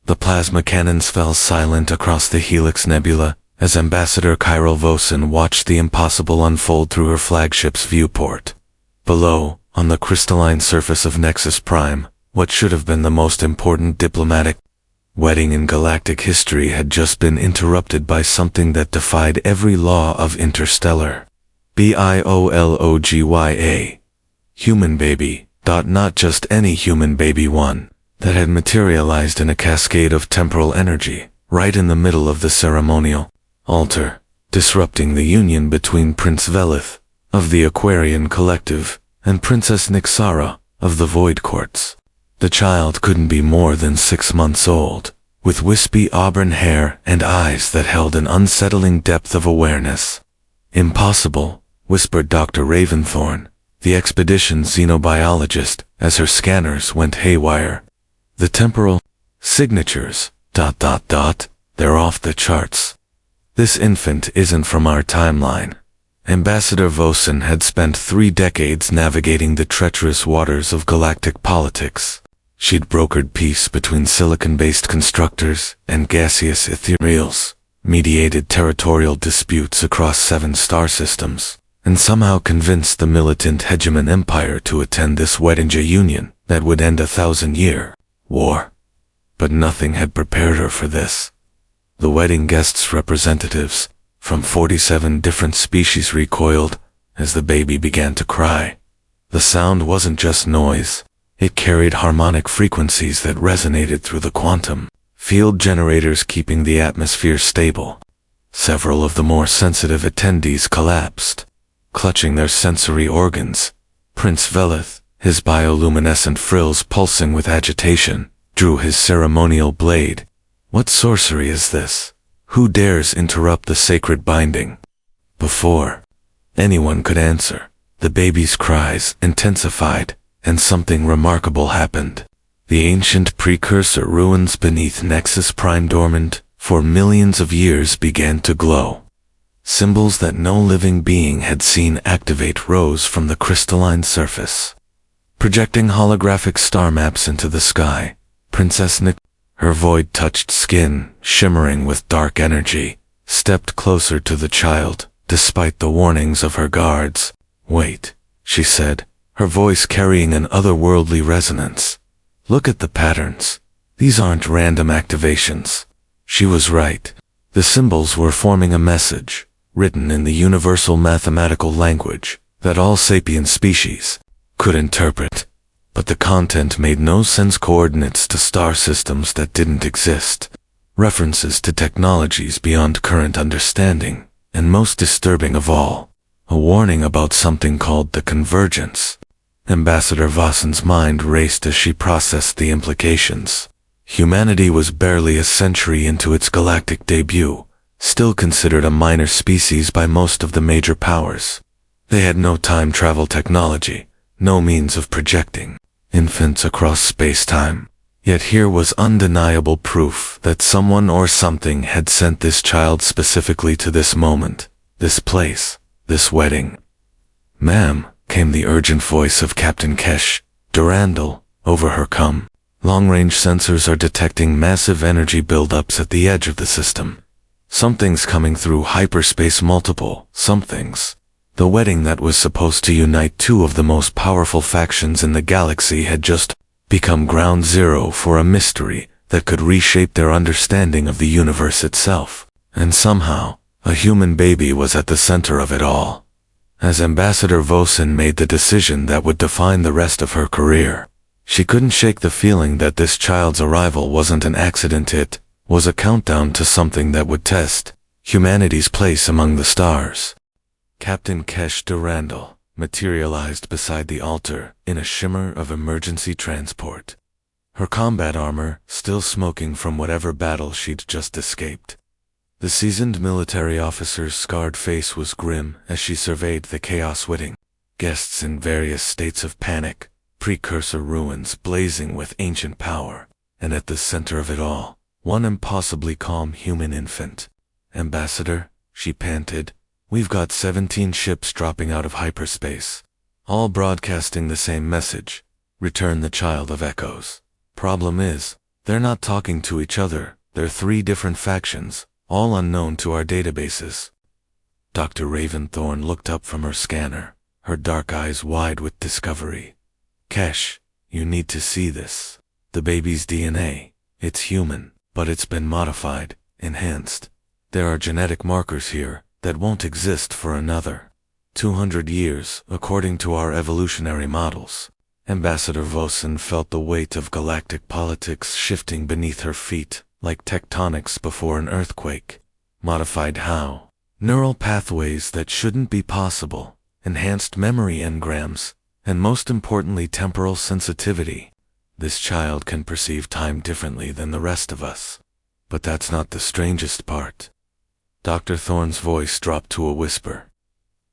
The plasma cannons fell silent across the Helix Nebula as Ambassador Kyril Vosen watched the impossible unfold through her flagship's viewport. Below, on the crystalline surface of Nexus Prime, what should have been the most important diplomatic wedding in galactic history had just been interrupted by something that defied every law of interstellar. Biologya. Human baby. Not just any human baby, one that had materialized in a cascade of temporal energy, right in the middle of the ceremonial altar, disrupting the union between Prince Velith, of the Aquarian Collective, and Princess Nixara, of the Void Courts. The child couldn't be more than 6 months old, with wispy auburn hair and eyes that held an unsettling depth of awareness. Impossible, whispered Dr. Raventhorn, the expedition's xenobiologist, as her scanners went haywire. The temporal signatures, they're off the charts. This infant isn't from our timeline. Ambassador Vosen had spent 3 decades navigating the treacherous waters of galactic politics. She'd brokered peace between silicon-based constructors and gaseous ethereals, mediated territorial disputes across 7 star systems, and somehow convinced the militant hegemon empire to attend this wedding union that would end a 1,000-year war. But nothing had prepared her for this. The wedding guests' representatives from 47 different species recoiled as the baby began to cry. The sound wasn't just noise. It carried harmonic frequencies that resonated through the quantum field generators, keeping the atmosphere stable. Several of the more sensitive attendees collapsed, clutching their sensory organs. Prince Velith, his bioluminescent frills pulsing with agitation, drew his ceremonial blade. What sorcery is this? Who dares interrupt the sacred binding? Before anyone could answer, the baby's cries intensified, and something remarkable happened. The ancient precursor ruins beneath Nexus Prime, dormant for millions of years, began to glow. Symbols that no living being had seen activate rose from the crystalline surface, projecting holographic star maps into the sky. Princess Nick, her void-touched skin shimmering with dark energy, stepped closer to the child, despite the warnings of her guards. "Wait," she said, her voice carrying an otherworldly resonance. "Look at the patterns. These aren't random activations." She was right. The symbols were forming a message, written in the universal mathematical language that all sapient species could interpret. But the content made no sense. Coordinates to star systems that didn't exist, references to technologies beyond current understanding, and most disturbing of all, a warning about something called the convergence. Ambassador Vosen's mind raced as she processed the implications. Humanity was barely a century into its galactic debut, still considered a minor species by most of the major powers. They had no time travel technology, no means of projecting infants across space-time. Yet here was undeniable proof that someone or something had sent this child specifically to this moment, this place, this wedding. "Ma'am," came the urgent voice of Captain Kesh Durandal over her com. "Long-range sensors are detecting massive energy buildups at the edge of the system. Something's coming through hyperspace. Multiple somethings." The wedding that was supposed to unite 2 of the most powerful factions in the galaxy had just become ground zero for a mystery that could reshape their understanding of the universe itself. And somehow, a human baby was at the center of it all. As Ambassador Vosen made the decision that would define the rest of her career, she couldn't shake the feeling that this child's arrival wasn't an accident. It was a countdown to something that would test humanity's place among the stars. Captain Kesh Durandal materialized beside the altar in a shimmer of emergency transport, her combat armor still smoking from whatever battle she'd just escaped. The seasoned military officer's scarred face was grim as she surveyed the chaos wedding guests in various states of panic, precursor ruins blazing with ancient power, and at the center of it all, one impossibly calm human infant. "Ambassador," she panted, "we've got 17 ships dropping out of hyperspace, all broadcasting the same message. Return the child of echoes. Problem is, They're not talking to each other. They're 3 different factions, all unknown to our databases. Dr. Raventhorn looked up from her scanner, her dark eyes wide with discovery. Kesh, you need to see this. The baby's DNA. It's human, but it's been modified, enhanced. There are genetic markers here that won't exist for another 200 years, according to our evolutionary models. Ambassador Vosen felt the weight of galactic politics shifting beneath her feet, like tectonics before an earthquake. Modified how? Neural pathways that shouldn't be possible, enhanced memory engrams, and most importantly temporal sensitivity. This child can perceive time differently than the rest of us. But that's not the strangest part. Dr. Thorne's voice dropped to a whisper.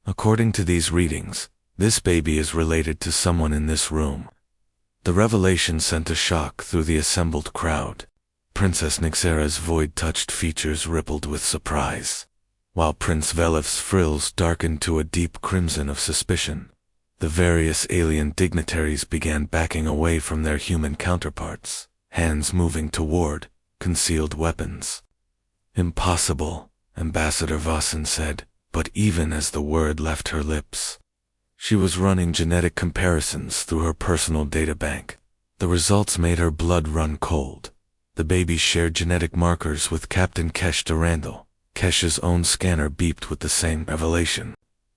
According to these readings, this baby is related to someone in this room. The revelation sent a shock through the assembled crowd. Princess Nyxera's void-touched features rippled with surprise, while Prince Velev's frills darkened to a deep crimson of suspicion. The various alien dignitaries began backing away from their human counterparts, hands moving toward concealed weapons. Impossible, Ambassador Vosen said, but even as the word left her lips, she was running genetic comparisons through her personal databank. The results made her blood run cold. The baby shared genetic markers with Captain Kesh Durandal. Kesh's own scanner beeped with the same revelation.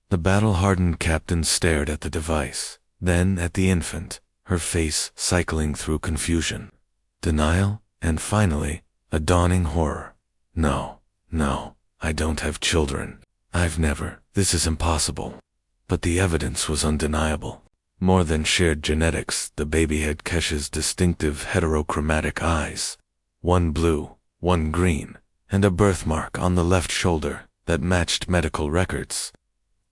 The battle-hardened captain stared at the device, then at the infant, her face cycling through confusion, denial, and finally, a dawning horror. No, I don't have children. I've never. This is impossible. But the evidence was undeniable. More than shared genetics, the baby had Kesh's distinctive heterochromatic eyes. One blue, one green, and a birthmark on the left shoulder that matched medical records.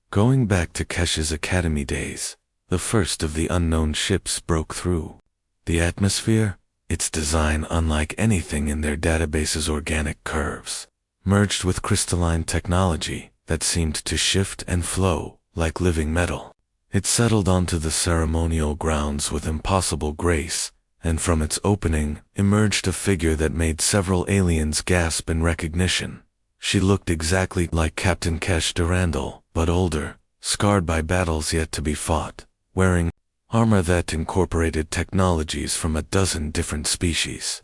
Going back to Kesh's academy days, the first of the unknown ships broke through. The atmosphere, its design unlike anything in their database's organic curves, merged with crystalline technology that seemed to shift and flow like living metal. It settled onto the ceremonial grounds with impossible grace, and from its opening emerged a figure that made several aliens gasp in recognition. She looked exactly like Captain Kesh Durandal, but older, scarred by battles yet to be fought, wearing armor that incorporated technologies from a dozen different species.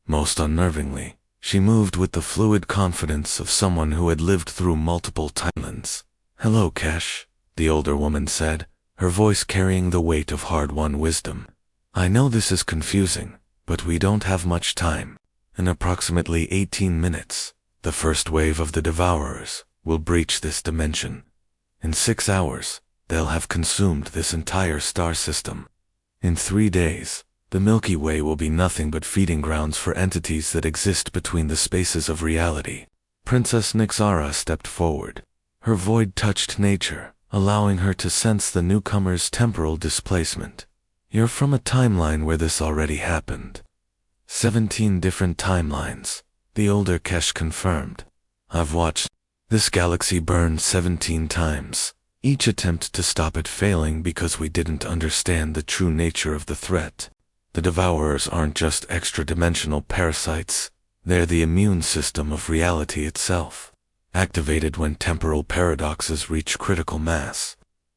Most unnervingly, she moved with the fluid confidence of someone who had lived through multiple timelines. "Hello, Kesh," the older woman said, her voice carrying the weight of hard-won wisdom. "I know this is confusing, but we don't have much time. In approximately 18 minutes, the first wave of the Devourers will breach this dimension. In 6 hours, they'll have consumed this entire star system. In 3 days, the Milky Way will be nothing but feeding grounds for entities that exist between the spaces of reality." Princess Nyxera stepped forward, her void-touched nature allowing her to sense the newcomer's temporal displacement. "You're from a timeline where this already happened." 17 different timelines, the older Kesh confirmed. "I've watched this galaxy burn 17 times, each attempt to stop it failing because we didn't understand the true nature of the threat. The Devourers aren't just extra-dimensional parasites, they're the immune system of reality itself, activated when temporal paradoxes reach critical mass."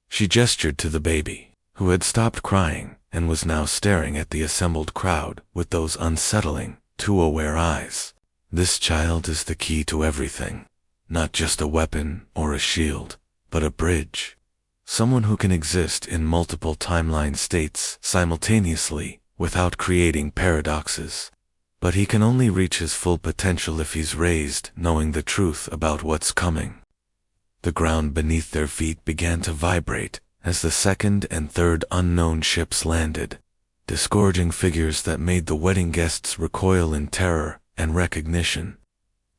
She gestured to the baby, who had stopped crying and was now staring at the assembled crowd with those unsettling, too aware eyes. "This child is the key to everything. Not just a weapon or a shield, but a bridge. Someone who can exist in multiple timeline states simultaneously without creating paradoxes. But he can only reach his full potential if he's raised knowing the truth about what's coming." The ground beneath their feet began to vibrate as the second and third unknown ships landed, disgorging figures that made the wedding guests recoil in terror and recognition.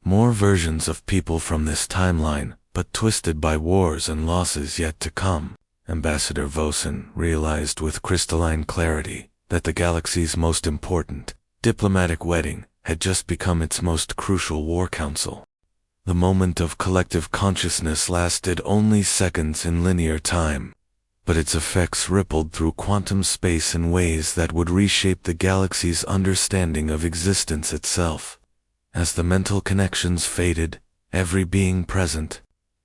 More versions of people from this timeline, but twisted by wars and losses yet to come. Ambassador Vosen realized with crystalline clarity that the galaxy's most important diplomatic wedding had just become its most crucial war council. The moment of collective consciousness lasted only seconds in linear time, but its effects rippled through quantum space in ways that would reshape the galaxy's understanding of existence itself. As the mental connections faded, every being present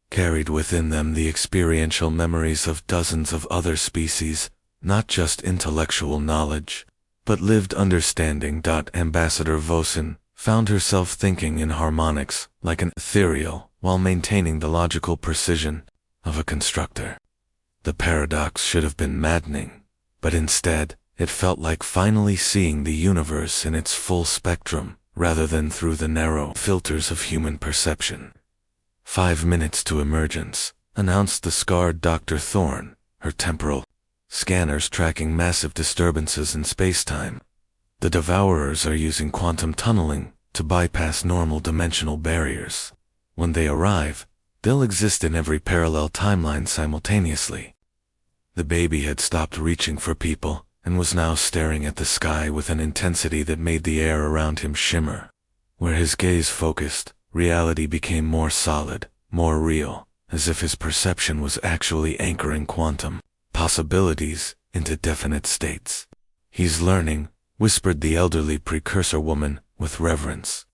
carried within them the experiential memories of dozens of other species, not just intellectual knowledge, but lived understanding. Ambassador Vosen found herself thinking in harmonics like an ethereal while maintaining the logical precision of a constructor. The paradox should have been maddening, but instead, it felt like finally seeing the universe in its full spectrum, rather than through the narrow filters of human perception. 5 minutes to emergence, announced the scarred Dr. Thorne, her temporal scanners tracking massive disturbances in spacetime. The Devourers are using quantum tunneling to bypass normal dimensional barriers. When they arrive, they'll exist in every parallel timeline simultaneously. The baby had stopped reaching for people and was now staring at the sky with an intensity that made the air around him shimmer. Where his gaze focused, reality became more solid, more real, as if his perception was actually anchoring quantum possibilities into definite states. "He's learning," whispered the elderly precursor woman with reverence.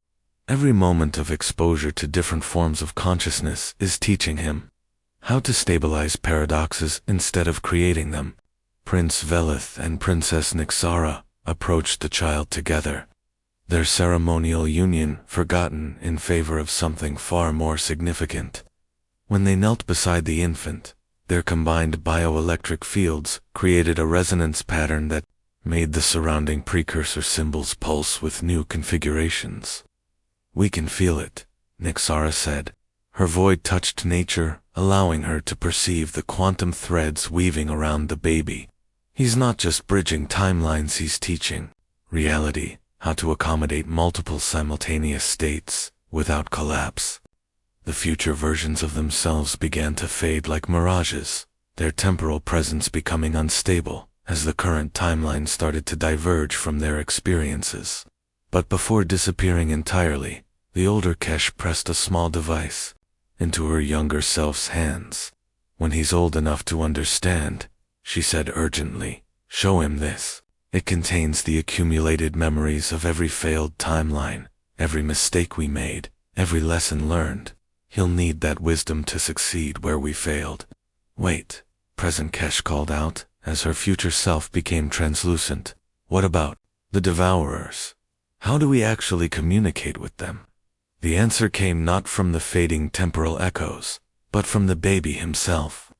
"Every moment of exposure to different forms of consciousness is teaching him how to stabilize paradoxes instead of creating them." Prince Velith and Princess Nixara approached the child together, their ceremonial union forgotten in favor of something far more significant. When they knelt beside the infant, their combined bioelectric fields created a resonance pattern that made the surrounding precursor symbols pulse with new configurations. "We can feel it," Nixara said. Her void touched nature, allowing her to perceive the quantum threads weaving around the baby. "He's not just bridging timelines, he's teaching reality how to accommodate multiple simultaneous states without collapse." The future versions of themselves began to fade like mirages, their temporal presence becoming unstable as the current timeline started to diverge from their experiences. But before disappearing entirely, the older Kesh pressed a small device into her younger self's hands. "When he's old enough to understand," she said urgently, "show him this. It contains the accumulated memories of every failed timeline, every mistake we made, every lesson learned. He'll need that wisdom to succeed where we failed." "Wait," present Kesh called out, as her future self became translucent. "What about the Devourers? How do we actually communicate with them?" The answer came not from the fading temporal echoes, but from the baby himself.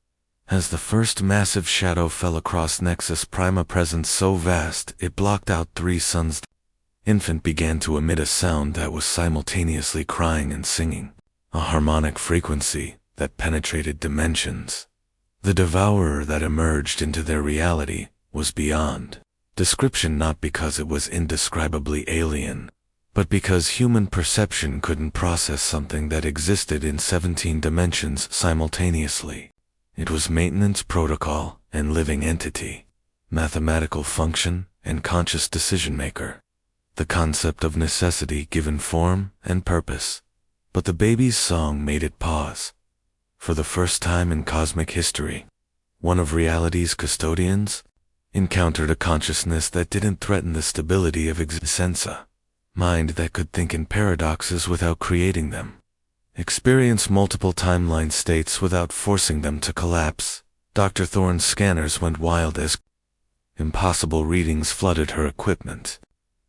As the first massive shadow fell across Nexus Prima, presence so vast it blocked out 3 suns, the infant began to emit a sound that was simultaneously crying and singing, a harmonic frequency that penetrated dimensions. The devourer that emerged into their reality was beyond description, not because it was indescribably alien, but because human perception couldn't process something that existed in 17 dimensions simultaneously. It was maintenance protocol and living entity, mathematical function and conscious decision-maker, the concept of necessity given form and purpose. But the baby's song made it pause. For the first time in cosmic history, one of reality's custodians encountered a consciousness that didn't threaten the stability of existence, a mind that could think in paradoxes without creating them, experience multiple timeline states without forcing them to collapse. Dr. Thorne's scanners went wild as impossible readings flooded her equipment.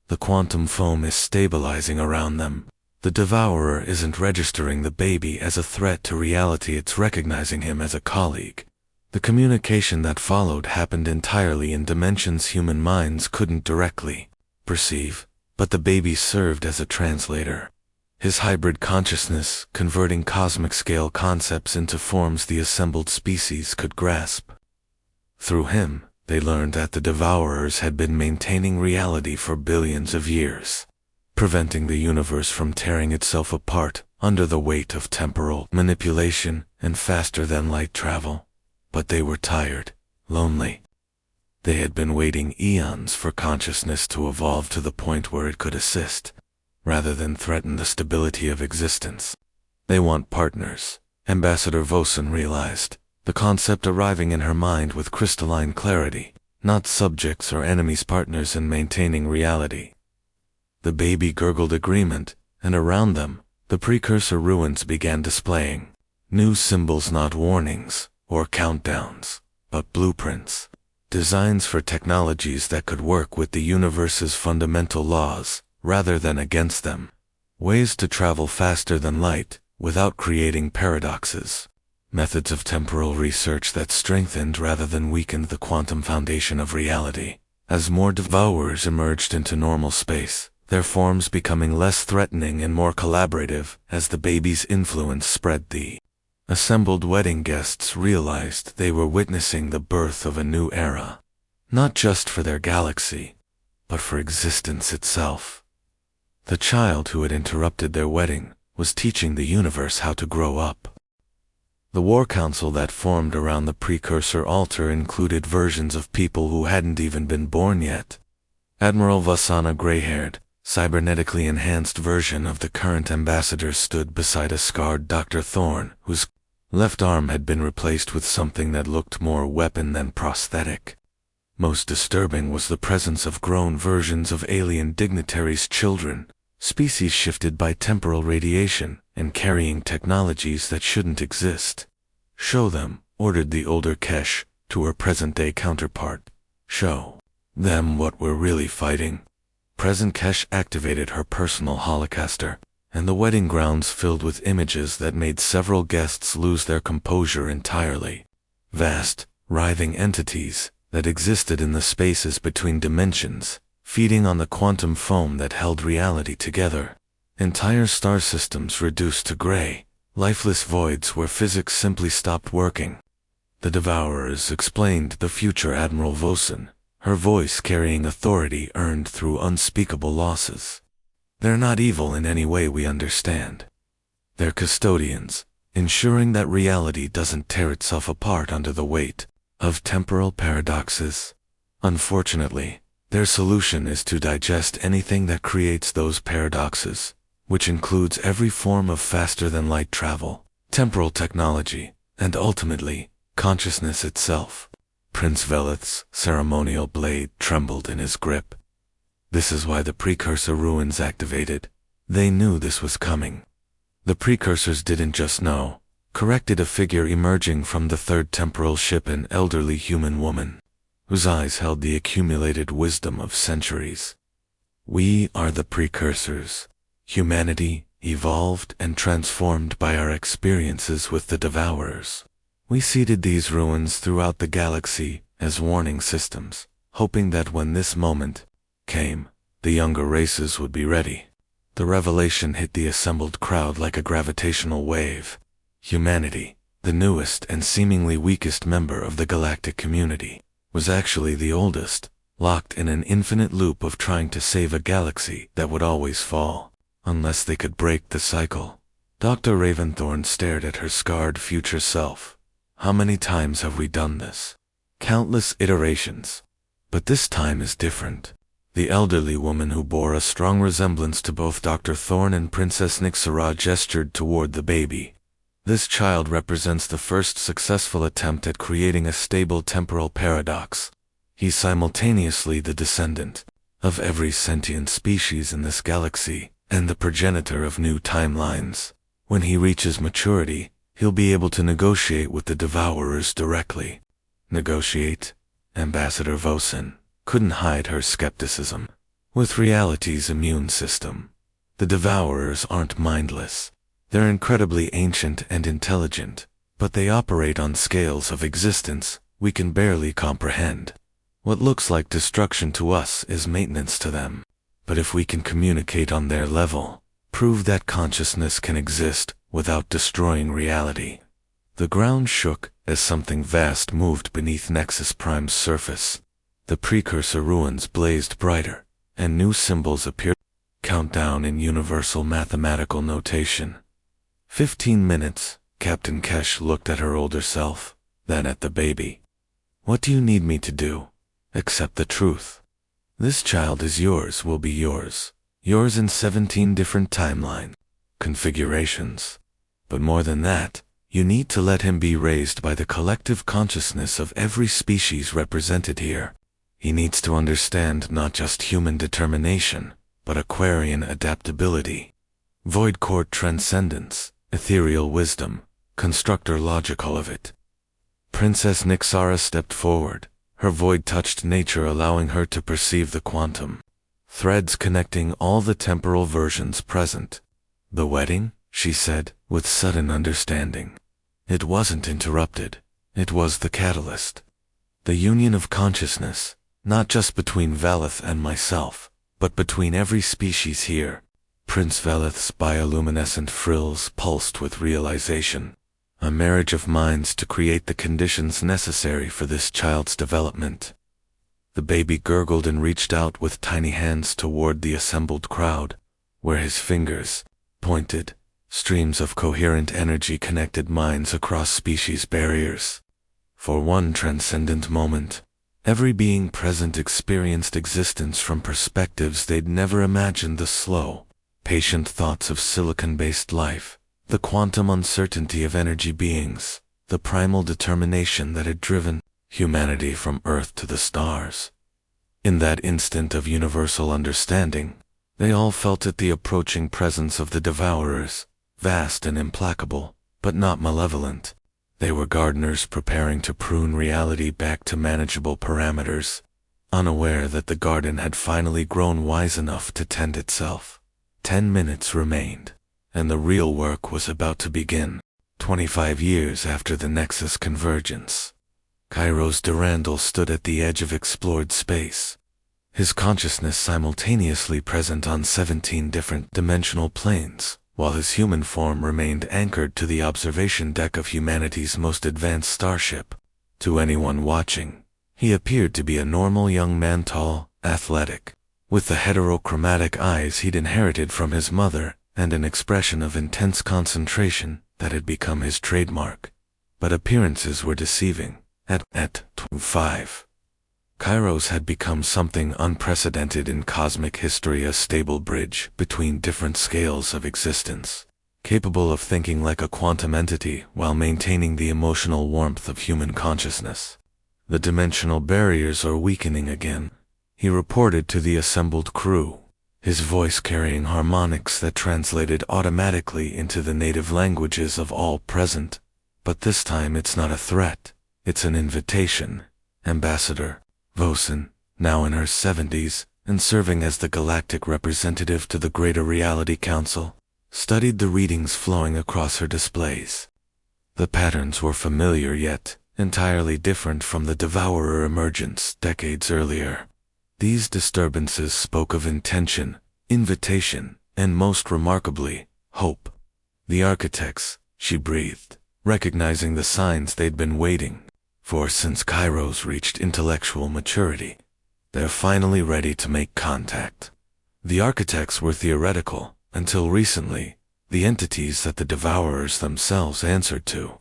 The quantum foam is stabilizing around them. The devourer isn't registering the baby as a threat to reality, it's recognizing him as a colleague. The communication that followed happened entirely in dimensions human minds couldn't directly perceive, but the baby served as a translator. His hybrid consciousness converting cosmic-scale concepts into forms the assembled species could grasp. Through him, they learned that the Devourers had been maintaining reality for billions of years, preventing the universe from tearing itself apart under the weight of temporal manipulation and faster-than-light travel. But they were tired, lonely. They had been waiting eons for consciousness to evolve to the point where it could assist, rather than threaten the stability of existence. They want partners, Ambassador Vosen realized. the concept arriving in her mind with crystalline clarity, not subjects or enemies, partners in maintaining reality. The baby gurgled agreement, and around them, the precursor ruins began displaying new symbols, not warnings or countdowns, but blueprints, designs for technologies that could work with the universe's fundamental laws rather than against them, ways to travel faster than light without creating paradoxes, methods of temporal research that strengthened rather than weakened the quantum foundation of reality. As more devourers emerged into normal space, their forms becoming less threatening and more collaborative as the baby's influence spread. The assembled wedding guests realized they were witnessing the birth of a new era, not just for their galaxy, but for existence itself. The child who had interrupted their wedding was teaching the universe how to grow up. The war council that formed around the precursor altar included versions of people who hadn't even been born yet. Admiral Vasana, gray-haired, cybernetically enhanced version of the current ambassador, stood beside a scarred Dr. Thorne, whose left arm had been replaced with something that looked more weapon than prosthetic. Most disturbing was the presence of grown versions of alien dignitaries' children, species shifted by temporal radiation and carrying technologies that shouldn't exist. "Show them," ordered the older Kesh to her present-day counterpart. "Show them what we're really fighting." Present Kesh activated her personal holocaster, and the wedding grounds filled with images that made several guests lose their composure entirely. Vast, writhing entities that existed in the spaces between dimensions, feeding on the quantum foam that held reality together. Entire star systems reduced to gray, lifeless voids where physics simply stopped working. The Devourers explained the future Admiral Vosen, her voice carrying authority earned through unspeakable losses. "They're not evil in any way we understand. They're custodians, ensuring that reality doesn't tear itself apart under the weight of temporal paradoxes. Unfortunately, their solution is to digest anything that creates those paradoxes, which includes every form of faster-than-light travel, temporal technology, and ultimately, consciousness itself." Prince Velith's ceremonial blade trembled in his grip. This is why the precursor ruins activated. They knew this was coming. The precursors didn't just know, corrected a figure emerging from the third temporal ship, an elderly human woman, whose eyes held the accumulated wisdom of centuries. "We are the precursors. Humanity, evolved and transformed by our experiences with the Devourers. We seeded these ruins throughout the galaxy as warning systems, hoping that when this moment came, the younger races would be ready." The revelation hit the assembled crowd like a gravitational wave. Humanity, the newest and seemingly weakest member of the galactic community, was actually the oldest, locked in an infinite loop of trying to save a galaxy that would always fall, unless they could break the cycle. Dr. Raventhorn stared at her scarred future self. "How many times have we done this?" "Countless iterations. But this time is different." The elderly woman, who bore a strong resemblance to both Dr. Thorne and Princess Nixara, gestured toward the baby. "This child represents the first successful attempt at creating a stable temporal paradox. He's simultaneously the descendant of every sentient species in this galaxy and the progenitor of new timelines. When he reaches maturity, he'll be able to negotiate with the Devourers directly." "Negotiate?" Ambassador Vosen couldn't hide her skepticism. "With reality's immune system. The Devourers aren't mindless. They're incredibly ancient and intelligent, but they operate on scales of existence we can barely comprehend. What looks like destruction to us is maintenance to them. But if we can communicate on their level, prove that consciousness can exist without destroying reality." The ground shook as something vast moved beneath Nexus Prime's surface. The precursor ruins blazed brighter, and new symbols appeared. Countdown in universal mathematical notation. 15 minutes, Captain Kesh looked at her older self, then at the baby. "What do you need me to do? Accept the truth. This child is yours, will be yours. Yours in 17 different timeline configurations. But more than that, You need to let him be raised by the collective consciousness of every species represented here. He needs to understand not just human determination, but Aquarian adaptability, void court transcendence, ethereal wisdom, constructor logical of it. Princess Nixara stepped forward, her void touched nature allowing her to perceive the quantum threads connecting all the temporal versions present. The wedding, she said, with sudden understanding. It wasn't interrupted. It was the catalyst. The union of consciousness, not just between Velith and myself, but between every species here. Prince Velith's bioluminescent frills pulsed with realization. A marriage of minds to create the conditions necessary for this child's development. The baby gurgled and reached out with tiny hands toward the assembled crowd, where his fingers pointed. Streams of coherent energy connected minds across species barriers. For one transcendent moment, every being present experienced existence from perspectives they'd never imagined. The slow, patient thoughts of silicon-based life, the quantum uncertainty of energy beings, the primal determination that had driven humanity from Earth to the stars. In that instant of universal understanding, they all felt it, the approaching presence of the devourers, vast and implacable, but not malevolent. They were gardeners preparing to prune reality back to manageable parameters, unaware that the garden had finally grown wise enough to tend itself. 10 minutes remained, and the real work was about to begin. 25 years after the Nexus convergence, Kairos Durandal stood at the edge of explored space, his consciousness simultaneously present on 17 different dimensional planes, while his human form remained anchored to the observation deck of humanity's most advanced starship. To anyone watching, he appeared to be a normal young man, tall, athletic, with the heterochromatic eyes he'd inherited from his mother and an expression of intense concentration that had become his trademark. But appearances were deceiving. At 25, Kairos had become something unprecedented in cosmic history, a stable bridge between different scales of existence, capable of thinking like a quantum entity while maintaining the emotional warmth of human consciousness. The dimensional barriers are weakening again, he reported to the assembled crew, his voice carrying harmonics that translated automatically into the native languages of all present. But this time it's not a threat, it's an invitation. Ambassador Vosen, now in her 70s, and serving as the galactic representative to the Greater Reality Council, studied the readings flowing across her displays. The patterns were familiar yet entirely different from the Devourer emergence decades earlier. These disturbances spoke of intention, invitation, and most remarkably, hope. The architects, she breathed, recognizing the signs they'd been waiting for since Kairos reached intellectual maturity. They're finally ready to make contact. The architects were theoretical, until recently, the entities that the Devourers themselves answered to.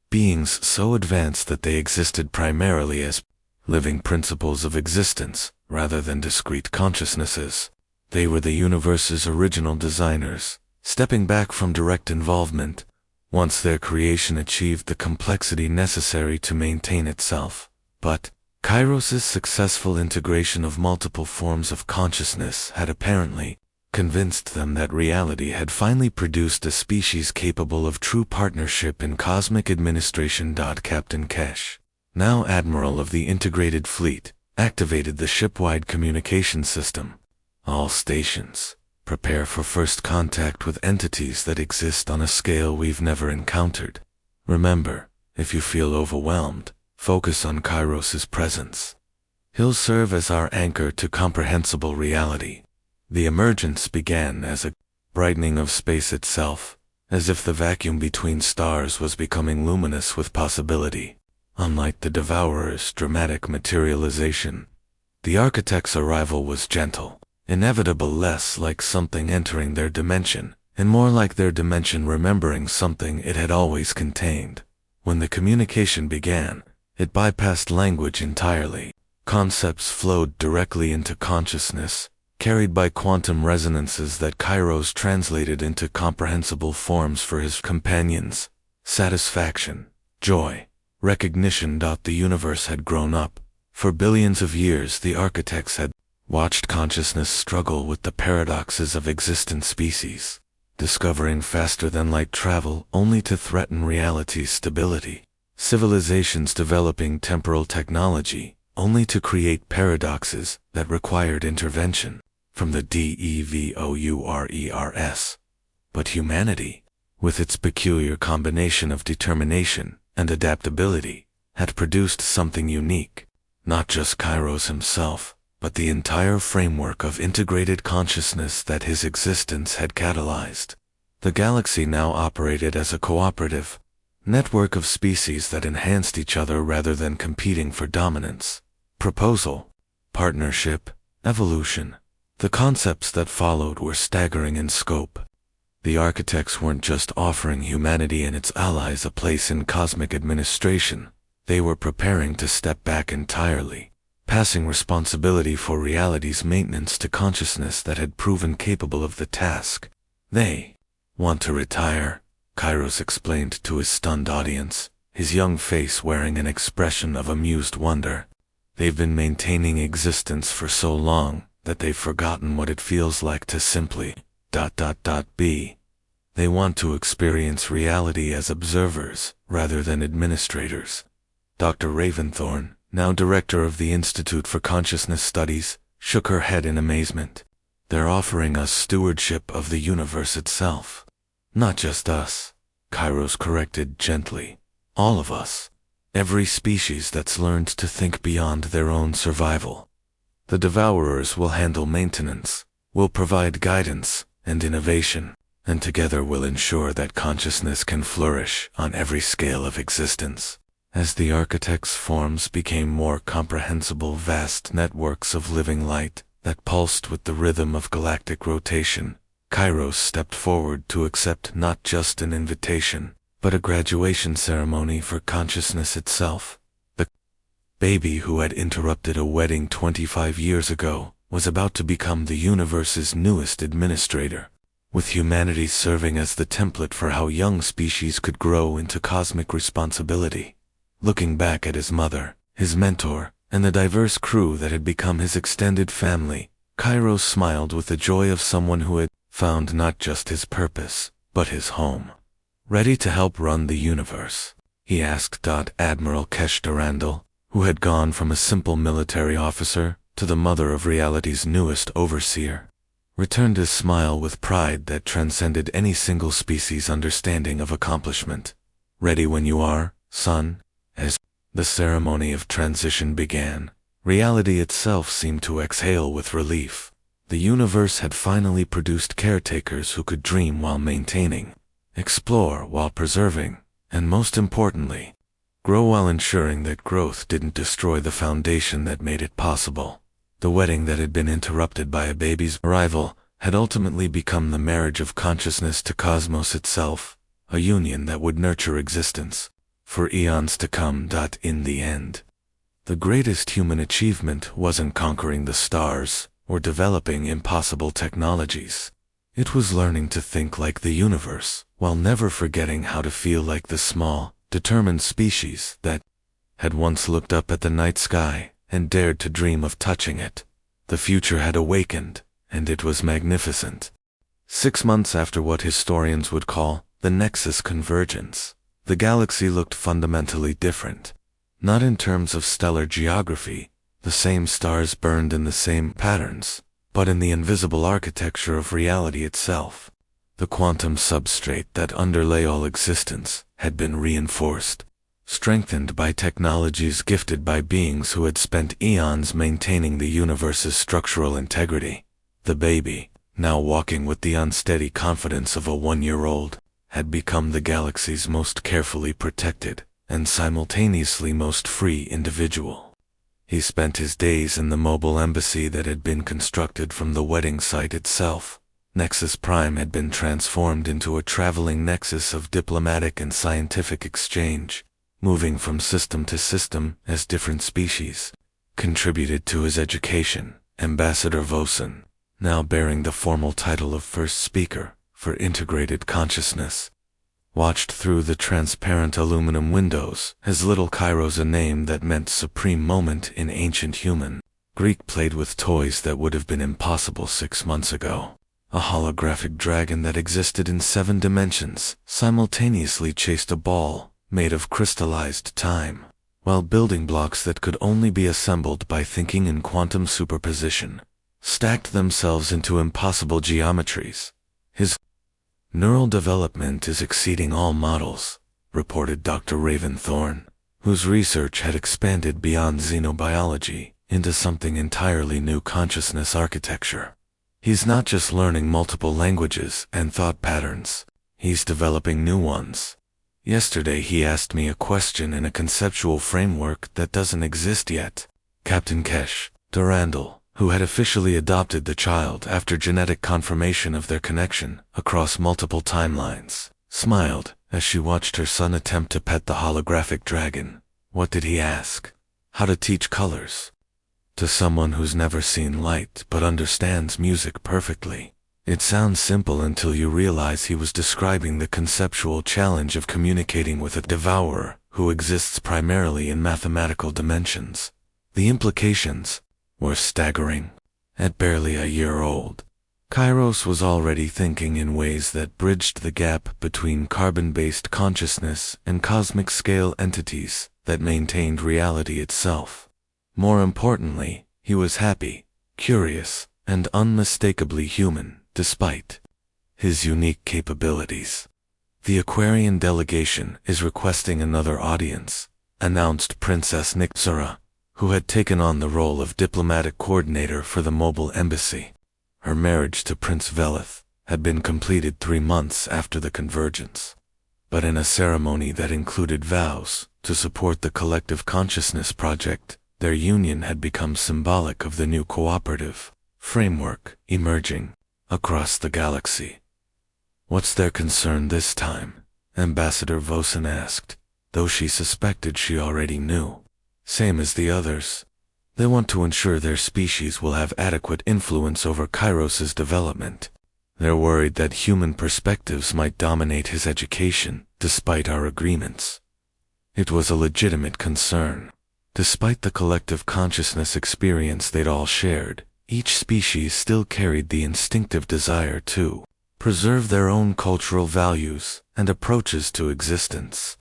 Beings so advanced that they existed primarily as living principles of existence, rather than discrete consciousnesses. They were the universe's original designers, stepping back from direct involvement, once their creation achieved the complexity necessary to maintain itself. But Kairos' successful integration of multiple forms of consciousness had apparently convinced them that reality had finally produced a species capable of true partnership in cosmic administration. Captain Kesh, now Admiral of the Integrated Fleet, activated the ship-wide communication system. All stations, prepare for first contact with entities that exist on a scale we've never encountered. Remember, if you feel overwhelmed, focus on Kairos' presence. He'll serve as our anchor to comprehensible reality. The emergence began as a brightening of space itself, as if the vacuum between stars was becoming luminous with possibility. Unlike the Devourer's dramatic materialization, the architect's arrival was gentle, inevitable, less like something entering their dimension, and more like their dimension remembering something it had always contained. When the communication began, it bypassed language entirely. Concepts flowed directly into consciousness, carried by quantum resonances that Kairos translated into comprehensible forms for his companions. satisfaction, joy, recognition. The universe had grown up. For billions of years the architects had watched consciousness struggle with the paradoxes of existent species, discovering faster than light travel only to threaten reality's stability. Civilizations developing temporal technology only to create paradoxes that required intervention from the devouers. But humanity, with its peculiar combination of determination and adaptability, had produced something unique. Not just Kairos himself, but the entire framework of integrated consciousness that his existence had catalyzed. The galaxy now operated as a cooperative network of species that enhanced each other rather than competing for dominance. Proposal, partnership, evolution. The concepts that followed were staggering in scope. The architects weren't just offering humanity and its allies a place in cosmic administration. They were preparing to step back entirely, passing responsibility for reality's maintenance to consciousness that had proven capable of the task. They want to retire, Kairos explained to his stunned audience, his young face wearing an expression of amused wonder. They've been maintaining existence for so long that they've forgotten what it feels like to simply ... be. They want to experience reality as observers rather than administrators. Dr. Raventhorn, now director of the Institute for Consciousness Studies, shook her head in amazement. They're offering us stewardship of the universe itself. Not just us, Kairos corrected gently. All of us. Every species that's learned to think beyond their own survival. The Devourers will handle maintenance, will provide guidance and innovation, and together will ensure that consciousness can flourish on every scale of existence. As the architects' forms became more comprehensible, vast networks of living light that pulsed with the rhythm of galactic rotation, Kairos stepped forward to accept not just an invitation, but a graduation ceremony for consciousness itself. The baby who had interrupted a wedding 25 years ago was about to become the universe's newest administrator, with humanity serving as the template for how young species could grow into cosmic responsibility. Looking back at his mother, his mentor, and the diverse crew that had become his extended family, Kairos smiled with the joy of someone who had found not just his purpose, but his home. Ready to help run the universe? He asked. Admiral Kesh Durandal, who had gone from a simple military officer to the mother of reality's newest overseer, returned his smile with pride that transcended any single species' understanding of accomplishment. Ready when you are, son? As the ceremony of transition began, reality itself seemed to exhale with relief. The universe had finally produced caretakers who could dream while maintaining, explore while preserving, and most importantly, grow while ensuring that growth didn't destroy the foundation that made it possible. The wedding that had been interrupted by a baby's arrival had ultimately become the marriage of consciousness to cosmos itself, a union that would nurture existence for eons to come. In the end, the greatest human achievement wasn't conquering the stars or developing impossible technologies. It was learning to think like the universe, while never forgetting how to feel like the small, determined species that had once looked up at the night sky and dared to dream of touching it. The future had awakened, and it was magnificent. 6 months after what historians would call the Nexus convergence, the galaxy looked fundamentally different. Not in terms of stellar geography, the same stars burned in the same patterns, but in the invisible architecture of reality itself. The quantum substrate that underlay all existence had been reinforced, strengthened by technologies gifted by beings who had spent eons maintaining the universe's structural integrity. The baby, now walking with the unsteady confidence of a 1-year-old, had become the galaxy's most carefully protected and simultaneously most free individual. He spent his days in the mobile embassy that had been constructed from the wedding site itself. Nexus Prime had been transformed into a traveling nexus of diplomatic and scientific exchange, moving from system to system as different species contributed to his education. Ambassador Vosen, now bearing the formal title of First Speaker for Integrated Consciousness, watched through the transparent aluminum windows as little Kairos, a name that meant supreme moment in ancient human Greek, played with toys that would have been impossible 6 months ago. A holographic dragon that existed in 7 dimensions simultaneously chased a ball made of crystallized time, while building blocks that could only be assembled by thinking in quantum superposition stacked themselves into impossible geometries. His neural development is exceeding all models, reported Dr. Raventhorn, whose research had expanded beyond xenobiology into something entirely new: consciousness architecture. He's not just learning multiple languages and thought patterns, he's developing new ones. Yesterday he asked me a question in a conceptual framework that doesn't exist yet. Captain Kesh Durandal, who had officially adopted the child after genetic confirmation of their connection across multiple timelines, smiled as she watched her son attempt to pet the holographic dragon. What did he ask? How to teach colors? To someone who's never seen light but understands music perfectly. It sounds simple until you realize he was describing the conceptual challenge of communicating with a devourer who exists primarily in mathematical dimensions. The implications were staggering. At barely a year old, Kairos was already thinking in ways that bridged the gap between carbon-based consciousness and cosmic-scale entities that maintained reality itself. More importantly, he was happy, curious, and unmistakably human, despite his unique capabilities. The Aquarian delegation is requesting another audience, announced Princess Nixara, who had taken on the role of diplomatic coordinator for the mobile embassy. Her marriage to Prince Velith had been completed 3 months after the convergence, but in a ceremony that included vows to support the collective consciousness project, their union had become symbolic of the new cooperative framework emerging across the galaxy. What's their concern this time? Ambassador Vosen asked, though she suspected she already knew. Same as the others. They want to ensure their species will have adequate influence over Kairos's development. They're worried that human perspectives might dominate his education, despite our agreements. It was a legitimate concern. Despite the collective consciousness experience they'd all shared, each species still carried the instinctive desire to preserve their own cultural values and approaches to existence.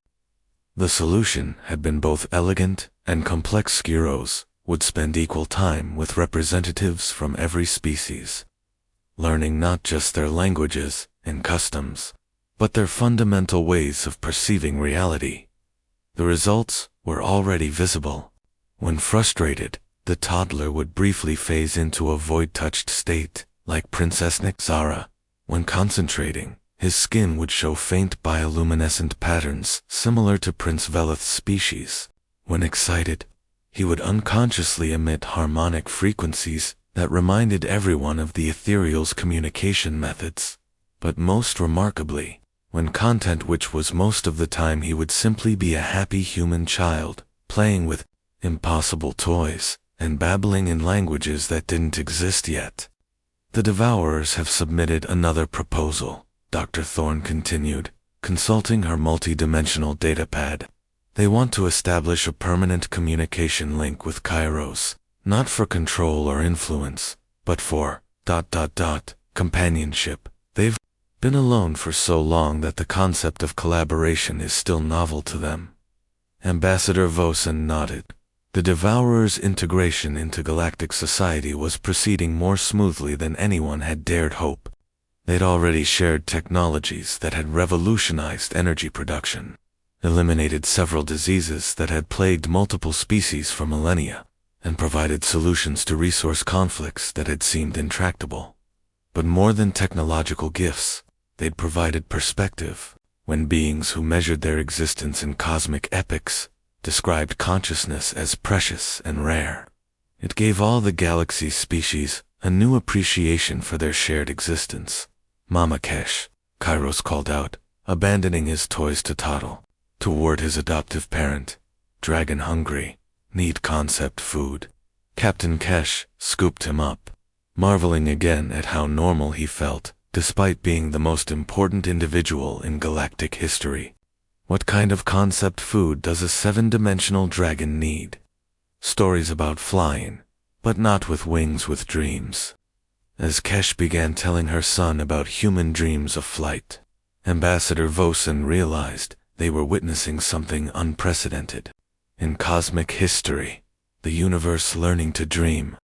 The solution had been both elegant and complex. Skyros would spend equal time with representatives from every species, learning not just their languages and customs, but their fundamental ways of perceiving reality. The results were already visible. When frustrated, the toddler would briefly phase into a void-touched state, like Princess Nixara. When concentrating, his skin would show faint bioluminescent patterns similar to Prince Velith's species. When excited, he would unconsciously emit harmonic frequencies that reminded everyone of the ethereal's communication methods. But most remarkably, when content, which was most of the time, he would simply be a happy human child, playing with impossible toys and babbling in languages that didn't exist yet. The Devourers have submitted another proposal, Dr. Thorne continued, consulting her multi-dimensional datapad. They want to establish a permanent communication link with Kairos, not for control or influence, but for companionship. They've been alone for so long that the concept of collaboration is still novel to them. Ambassador Vosen nodded. The Devourers' integration into galactic society was proceeding more smoothly than anyone had dared hope. They'd already shared technologies that had revolutionized energy production, eliminated several diseases that had plagued multiple species for millennia, and provided solutions to resource conflicts that had seemed intractable. But more than technological gifts, they'd provided perspective. When beings who measured their existence in cosmic epochs described consciousness as precious and rare, it gave all the galaxy's species a new appreciation for their shared existence. Mama Kesh, Kairos called out, abandoning his toys to toddle toward his adoptive parent. Dragon hungry, need concept food. Captain Kesh scooped him up, marveling again at how normal he felt despite being the most important individual in galactic history. What kind of concept food does a seven-dimensional dragon need? Stories about flying, but not with wings, with dreams. As Kesh began telling her son about human dreams of flight, Ambassador Vosen realized they were witnessing something unprecedented. In cosmic history, the universe learning to dream,